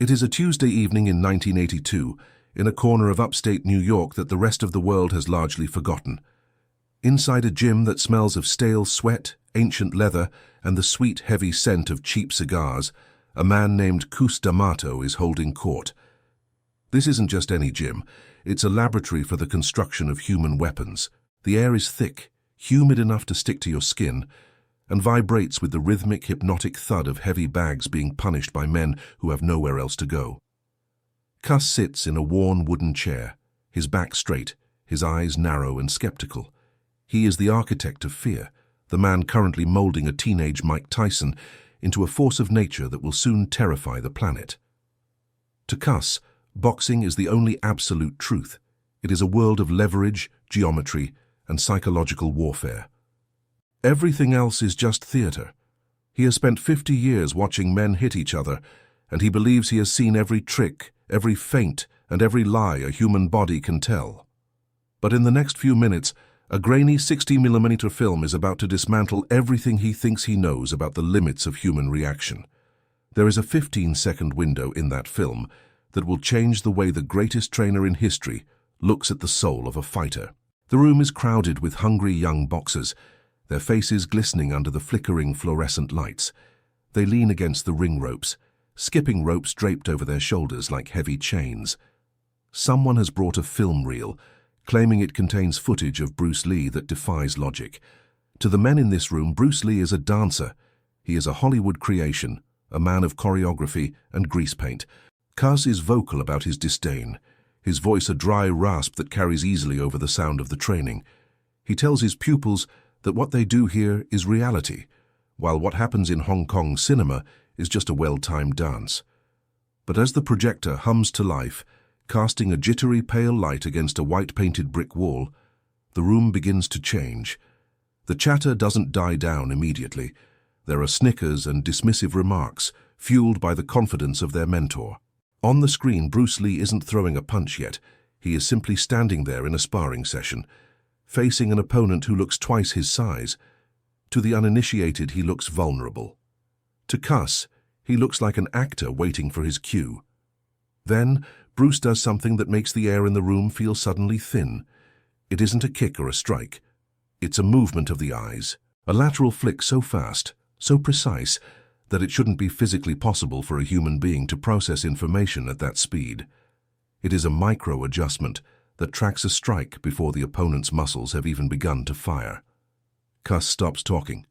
It is a Tuesday evening in 1982, in a corner of upstate New York that the rest of the world has largely forgotten. Inside a gym that smells of stale sweat, ancient leather, and the sweet, heavy scent of cheap cigars, a man named Cus D'Amato is holding court. This isn't just any gym. It's a laboratory for the construction of human weapons. The air is thick, humid enough to stick to your skin, and vibrates with the rhythmic, hypnotic thud of heavy bags being punished by men who have nowhere else to go. Cus sits in a worn wooden chair, his back straight, his eyes narrow and skeptical. He is the architect of fear, the man currently molding a teenage Mike Tyson into a force of nature that will soon terrify the planet. To Cus, boxing is the only absolute truth. It is a world of leverage, geometry, and psychological warfare. Everything else is just theater. He has spent 50 years watching men hit each other, and he believes he has seen every trick, every feint, and every lie a human body can tell. But in the next few minutes, a grainy 60mm film is about to dismantle everything he thinks he knows about the limits of human reaction. There is a 15-second window in that film that will change the way the greatest trainer in history looks at the soul of a fighter. The room is crowded with hungry young boxers, their faces glistening under the flickering fluorescent lights. They lean against the ring ropes, skipping ropes draped over their shoulders like heavy chains. Someone has brought a film reel, claiming it contains footage of Bruce Lee that defies logic. To the men in this room, Bruce Lee is a dancer. He is a Hollywood creation, a man of choreography and grease paint. Cus is vocal about his disdain, his voice a dry rasp that carries easily over the sound of the training. He tells his pupils that what they do here is reality, while what happens in Hong Kong cinema is just a well-timed dance. But as the projector hums to life, casting a jittery pale light against a white-painted brick wall, the room begins to change. The chatter doesn't die down immediately. There are snickers and dismissive remarks, fueled by the confidence of their mentor. On the screen, Bruce Lee isn't throwing a punch yet. He is simply standing there in a sparring session, facing an opponent who looks twice his size. To the uninitiated, he looks vulnerable. To Cus, he looks like an actor waiting for his cue. Then, Bruce does something that makes the air in the room feel suddenly thin. It isn't a kick or a strike. It's a movement of the eyes, a lateral flick so fast, so precise, that it shouldn't be physically possible for a human being to process information at that speed. It is a micro-adjustment that tracks a strike before the opponent's muscles have even begun to fire. Cus stops talking.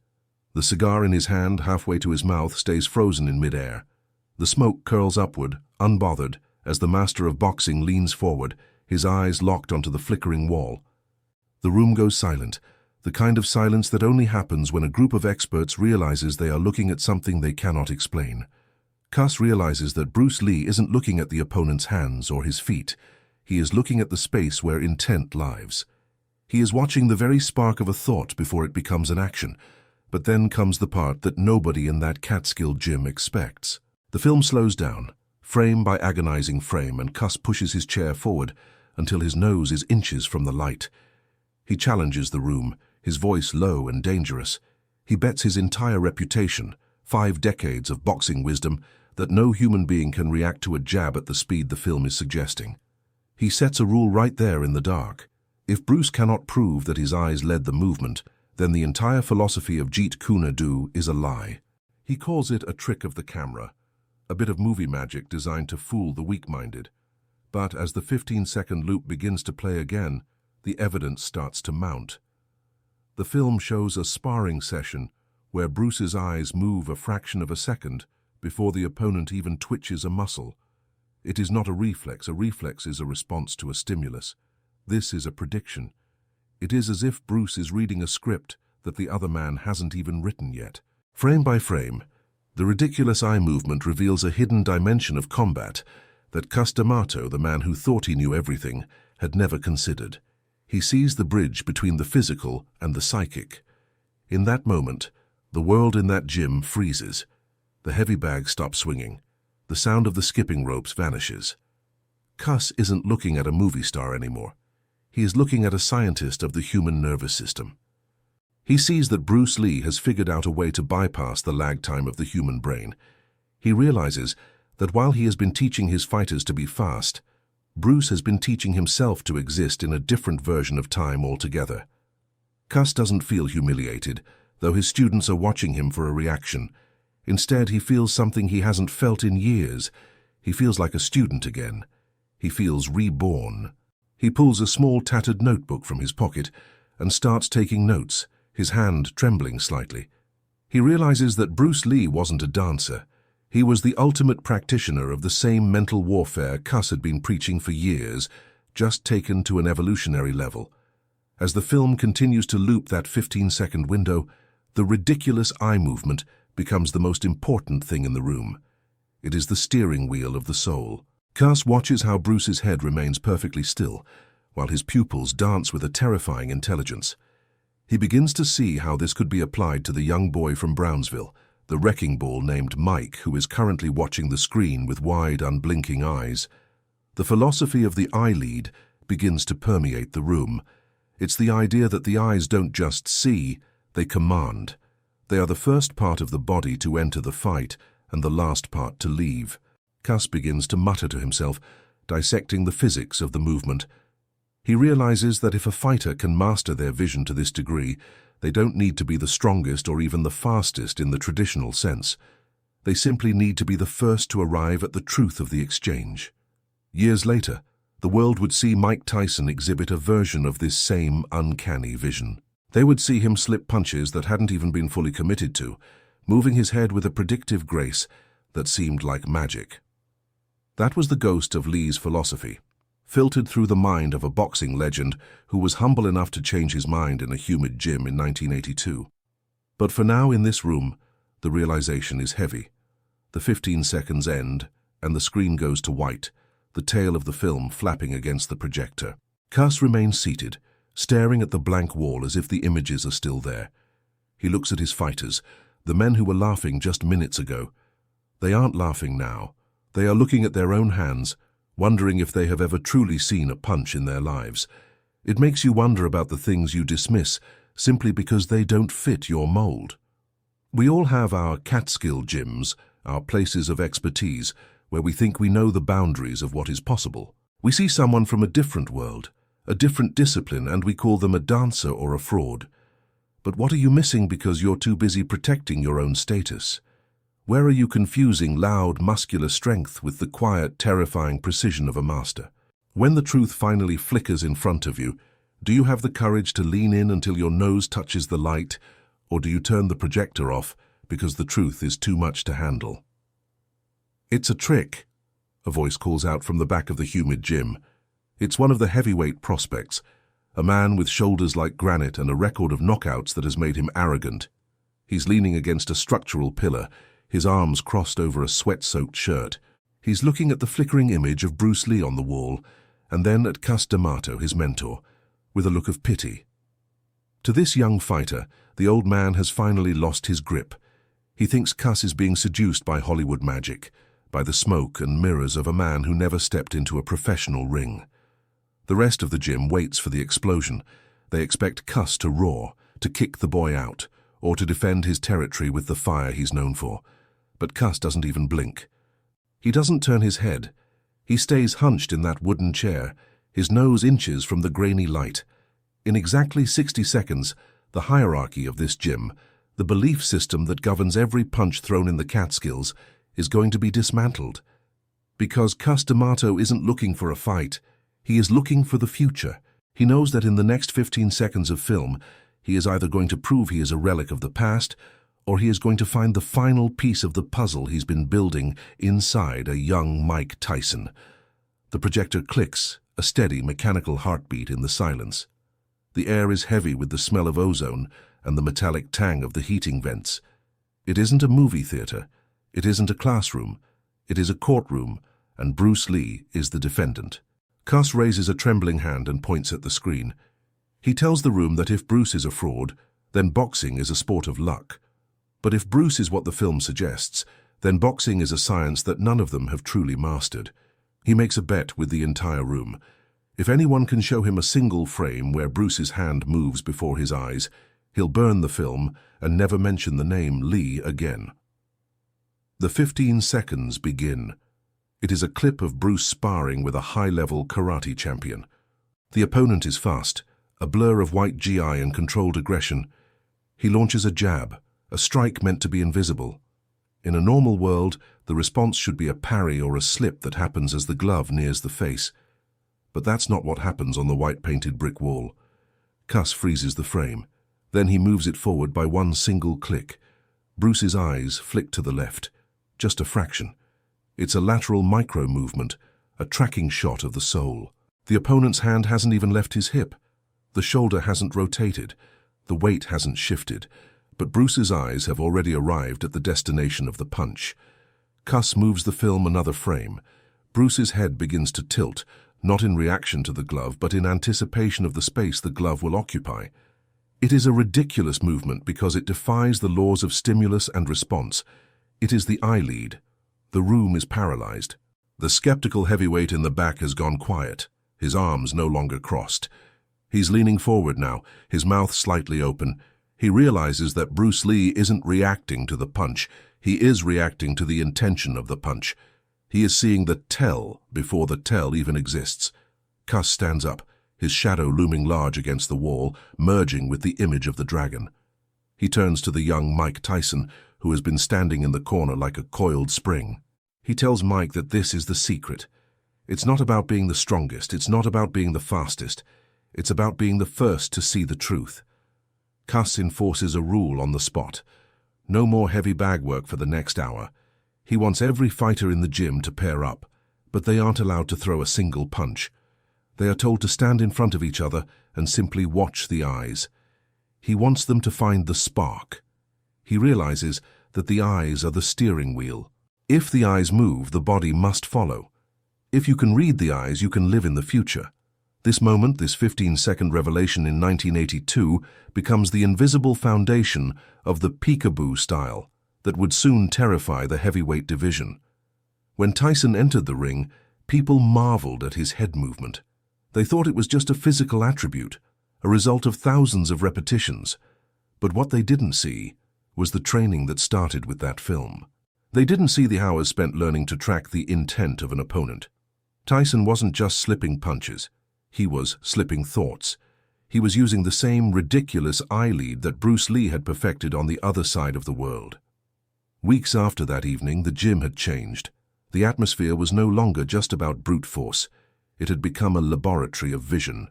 The cigar in his hand, halfway to his mouth, stays frozen in midair. The smoke curls upward, unbothered, as the master of boxing leans forward, his eyes locked onto the flickering wall. The room goes silent, the kind of silence that only happens when a group of experts realizes they are looking at something they cannot explain. Cus realizes that Bruce Lee isn't looking at the opponent's hands or his feet. He is looking at the space where intent lives. He is watching the very spark of a thought before it becomes an action. But then comes the part that nobody in that Catskill gym expects. The film slows down, frame by agonizing frame, and Cus pushes his chair forward until his nose is inches from the light. He challenges the room, his voice low and dangerous. He bets his entire reputation, 5 decades of boxing wisdom, that no human being can react to a jab at the speed the film is suggesting. He sets a rule right there in the dark. If Bruce cannot prove that his eyes led the movement, then the entire philosophy of Jeet Kune Do is a lie. He calls it a trick of the camera, a bit of movie magic designed to fool the weak-minded. But as the 15-second loop begins to play again, the evidence starts to mount. The film shows a sparring session where Bruce's eyes move a fraction of a second before the opponent even twitches a muscle. It is not a reflex. A reflex is a response to a stimulus. This is a prediction. It is as if Bruce is reading a script that the other man hasn't even written yet. Frame by frame, the ridiculous eye movement reveals a hidden dimension of combat that Cus D'Amato, the man who thought he knew everything, had never considered. He sees the bridge between the physical and the psychic. In that moment, the world in that gym freezes. The heavy bag stops swinging. The sound of the skipping ropes vanishes. Cus isn't looking at a movie star anymore. He is looking at a scientist of the human nervous system. He sees that Bruce Lee has figured out a way to bypass the lag time of the human brain. He realizes that while he has been teaching his fighters to be fast, Bruce has been teaching himself to exist in a different version of time altogether. Cus doesn't feel humiliated, though his students are watching him for a reaction. Instead, he feels something he hasn't felt in years. He feels like a student again. He feels reborn. He pulls a small tattered notebook from his pocket and starts taking notes, his hand trembling slightly. He realizes that Bruce Lee wasn't a dancer. He was the ultimate practitioner of the same mental warfare Cus had been preaching for years, just taken to an evolutionary level. As the film continues to loop that 15-second window, the ridiculous eye movement becomes the most important thing in the room. It is the steering wheel of the soul. Cus watches how Bruce's head remains perfectly still, while his pupils dance with a terrifying intelligence. He begins to see how this could be applied to the young boy from Brownsville, the wrecking ball named Mike, who is currently watching the screen with wide, unblinking eyes. The philosophy of the eye lead begins to permeate the room. It's the idea that the eyes don't just see, they command. They are the first part of the body to enter the fight and the last part to leave. Cus begins to mutter to himself, dissecting the physics of the movement. He realizes that if a fighter can master their vision to this degree, they don't need to be the strongest or even the fastest in the traditional sense. They simply need to be the first to arrive at the truth of the exchange. Years later, the world would see Mike Tyson exhibit a version of this same uncanny vision. They would see him slip punches that hadn't even been fully committed to, moving his head with a predictive grace that seemed like magic. That was the ghost of Lee's philosophy, filtered through the mind of a boxing legend who was humble enough to change his mind in a humid gym in 1982. But for now in this room, the realization is heavy. The 15 seconds end, and the screen goes to white, the tail of the film flapping against the projector. Cus remains seated, staring at the blank wall as if the images are still there. He looks at his fighters, the men who were laughing just minutes ago. They aren't laughing now. They are looking at their own hands, wondering if they have ever truly seen a punch in their lives. It makes you wonder about the things you dismiss simply because they don't fit your mold. We all have our Catskill gyms, our places of expertise, where we think we know the boundaries of what is possible. We see someone from a different world, a different discipline, and we call them a dancer or a fraud. But what are you missing because you're too busy protecting your own status? Where are you confusing loud, muscular strength with the quiet, terrifying precision of a master? When the truth finally flickers in front of you, do you have the courage to lean in until your nose touches the light, or do you turn the projector off because the truth is too much to handle? "It's a trick," a voice calls out from the back of the humid gym. It's one of the heavyweight prospects, a man with shoulders like granite and a record of knockouts that has made him arrogant. He's leaning against a structural pillar, his arms crossed over a sweat-soaked shirt. He's looking at the flickering image of Bruce Lee on the wall, and then at Cus D'Amato, his mentor, with a look of pity. To this young fighter, the old man has finally lost his grip. He thinks Cus is being seduced by Hollywood magic, by the smoke and mirrors of a man who never stepped into a professional ring. The rest of the gym waits for the explosion. They expect Cus to roar, to kick the boy out, or to defend his territory with the fire he's known for. But Cus doesn't even blink. He doesn't turn his head. He stays hunched in that wooden chair, his nose inches from the grainy light. In exactly 60 seconds, the hierarchy of this gym, the belief system that governs every punch thrown in the Catskills, is going to be dismantled. Because Cus D'Amato isn't looking for a fight, he is looking for the future. He knows that in the next 15 seconds of film, he is either going to prove he is a relic of the past, or he is going to find the final piece of the puzzle he's been building inside a young Mike Tyson. The projector clicks, a steady mechanical heartbeat in the silence. The air is heavy with the smell of ozone and the metallic tang of the heating vents. It isn't a movie theater. It isn't a classroom. It is a courtroom, and Bruce Lee is the defendant. Cus raises a trembling hand and points at the screen. He tells the room that if Bruce is a fraud, then boxing is a sport of luck. But if Bruce is what the film suggests, then boxing is a science that none of them have truly mastered. He makes a bet with the entire room. If anyone can show him a single frame where Bruce's hand moves before his eyes, he'll burn the film and never mention the name Lee again. The 15 seconds begin. It is a clip of Bruce sparring with a high-level karate champion. The opponent is fast, a blur of white GI and controlled aggression. He launches a jab, a strike meant to be invisible. In a normal world, the response should be a parry or a slip that happens as the glove nears the face. But that's not what happens on the white-painted brick wall. Cuss freezes the frame. Then he moves it forward by one single click. Bruce's eyes flick to the left. Just a fraction. It's a lateral micro-movement, a tracking shot of the soul. The opponent's hand hasn't even left his hip. The shoulder hasn't rotated. The weight hasn't shifted. But Bruce's eyes have already arrived at the destination of the punch. Cuss moves the film another frame. Bruce's head begins to tilt, not in reaction to the glove, but in anticipation of the space the glove will occupy. It is a ridiculous movement because it defies the laws of stimulus and response. It is the eye lead. The room is paralyzed. The skeptical heavyweight in the back has gone quiet, his arms no longer crossed. He's leaning forward now, his mouth slightly open. He realizes that Bruce Lee isn't reacting to the punch. He is reacting to the intention of the punch. He is seeing the tell before the tell even exists. Cuss stands up, his shadow looming large against the wall, merging with the image of the dragon. He turns to the young Mike Tyson, who has been standing in the corner like a coiled spring. He tells Mike that this is the secret. It's not about being the strongest, it's not about being the fastest. It's about being the first to see the truth. Cuss enforces a rule on the spot. No more heavy bag work for the next hour. He wants every fighter in the gym to pair up, but they aren't allowed to throw a single punch. They are told to stand in front of each other and simply watch the eyes. He wants them to find the spark. He realizes that the eyes are the steering wheel. If the eyes move, the body must follow. If you can read the eyes, you can live in the future. This moment, this 15-second revelation in 1982, becomes the invisible foundation of the peekaboo style that would soon terrify the heavyweight division. When Tyson entered the ring, people marveled at his head movement. They thought it was just a physical attribute, a result of thousands of repetitions. But what they didn't see was the training that started with that film. They didn't see the hours spent learning to track the intent of an opponent. Tyson wasn't just slipping punches. He was slipping thoughts. He was using the same ridiculous eye lead that Bruce Lee had perfected on the other side of the world. Weeks after that evening, the gym had changed. The atmosphere was no longer just about brute force. It had become a laboratory of vision.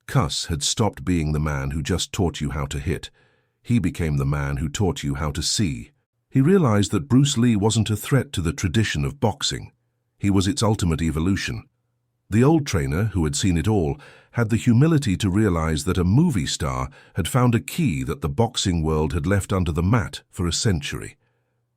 Cuss had stopped being the man who just taught you how to hit. He became the man who taught you how to see. He realized that Bruce Lee wasn't a threat to the tradition of boxing. He was its ultimate evolution. The old trainer, who had seen it all, had the humility to realize that a movie star had found a key that the boxing world had left under the mat for a century.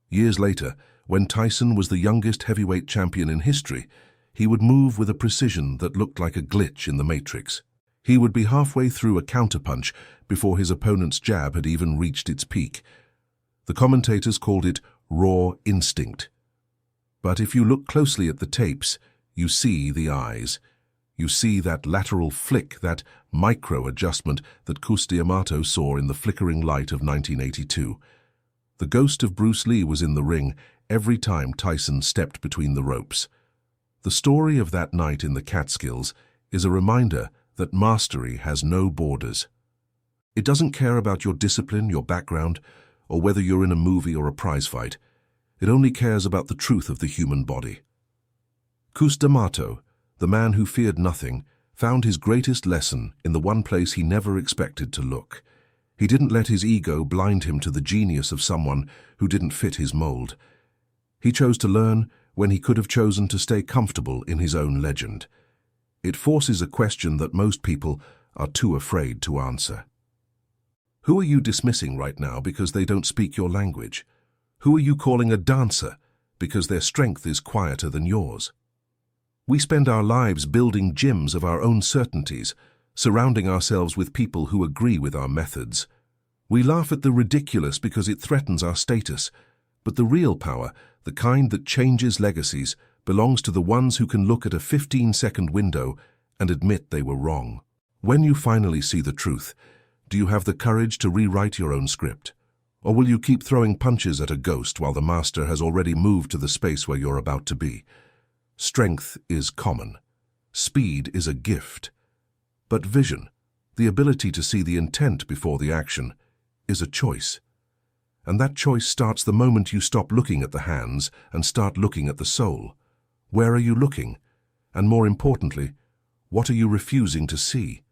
Years later, when Tyson was the youngest heavyweight champion in history, he would move with a precision that looked like a glitch in the Matrix. He would be halfway through a counterpunch before his opponent's jab had even reached its peak. The commentators called it raw instinct. But if you look closely at the tapes, you see the eyes. You see that lateral flick, that micro-adjustment that Cus D'Amato saw in the flickering light of 1982. The ghost of Bruce Lee was in the ring every time Tyson stepped between the ropes. The story of that night in the Catskills is a reminder that mastery has no borders. It doesn't care about your discipline, your background, or whether you're in a movie or a prize fight. It only cares about the truth of the human body. Cus D'Amato, the man who feared nothing, found his greatest lesson in the one place he never expected to look. He didn't let his ego blind him to the genius of someone who didn't fit his mold. He chose to learn when he could have chosen to stay comfortable in his own legend. It forces a question that most people are too afraid to answer. Who are you dismissing right now because they don't speak your language? Who are you calling a dancer because their strength is quieter than yours? We spend our lives building gyms of our own certainties, surrounding ourselves with people who agree with our methods. We laugh at the ridiculous because it threatens our status, but the real power, the kind that changes legacies, belongs to the ones who can look at a 15-second window and admit they were wrong. When you finally see the truth, do you have the courage to rewrite your own script? Or will you keep throwing punches at a ghost while the master has already moved to the space where you're about to be? Strength is common. Speed is a gift. But vision, the ability to see the intent before the action, is a choice. And that choice starts the moment you stop looking at the hands and start looking at the soul. Where are you looking? And more importantly, what are you refusing to see?